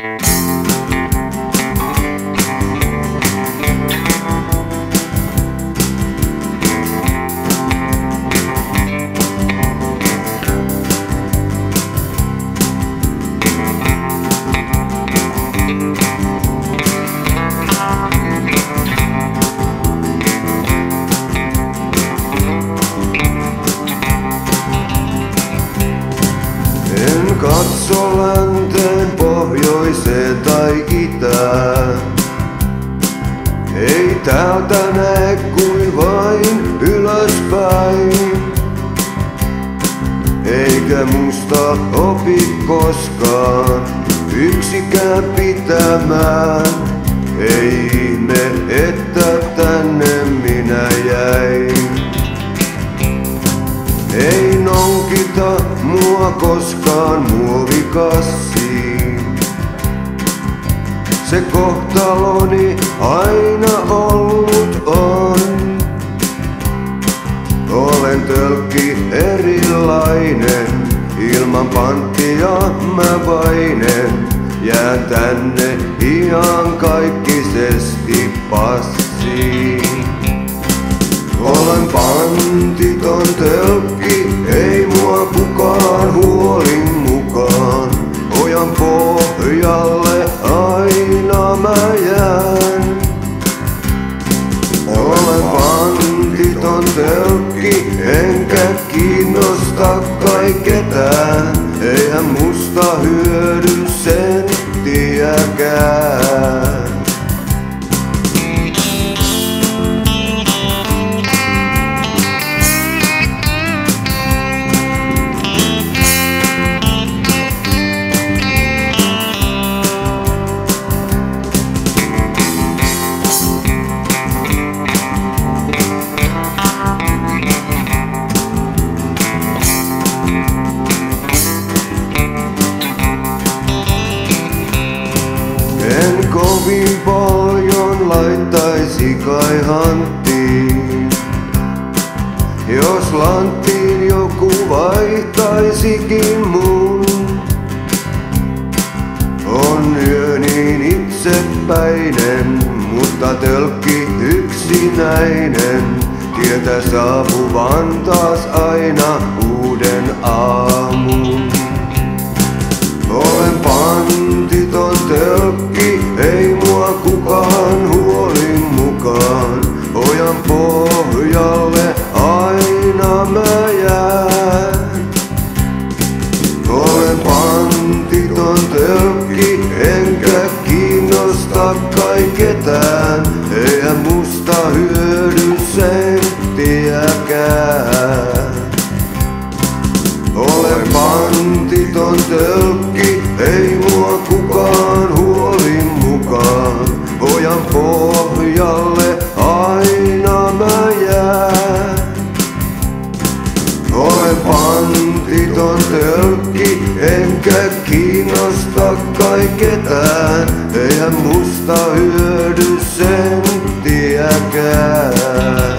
En katso länteen, pohjoiseen tai itään. Ei täältä näe kuin vain ylöspäin. Eikä musta opi koskaan yksikään pitämään. Ei ihme, että tänne minä jäin. Ei noukita mua koskaan muovikassiin. Se kohtaloni aina ollut on. Olen tölkki erilainen, ilman panttia mä vainen. Jään tänne iankaikkisesti passiin. Olen pantiton tölkki, ei mua kukaan huoli mukaan. Ojan pohjalle aina mä jään. Olen pantiton tölkki, enkä kiinnosta kai ketään. Eihän musta hyödy senttiäkään. En kovin paljon laittaisi kai hanttiin, jos lanttiin joku vaihtaisikin mun. On yö niin itsepäinen, mutta tölkki yksinäinen. Tietää saapuvan taas aina uuden aamun. Olen pantiton tölkki, ei mua kukaan huoli mukaan. Ojan pohjalle aina mä jään. Olen pantiton tölkki, enkä kiinnosta kai ketään. Eihän musta hyödy senttiäkään. Olen pantiton tölkki, ei mua kukaan huoli mukaan. Ojan pohjalle aina mä jään. Olen pantiton tölkki, enkä kiinnosta kai ketään. Eihän musta hyödy senttiäkään.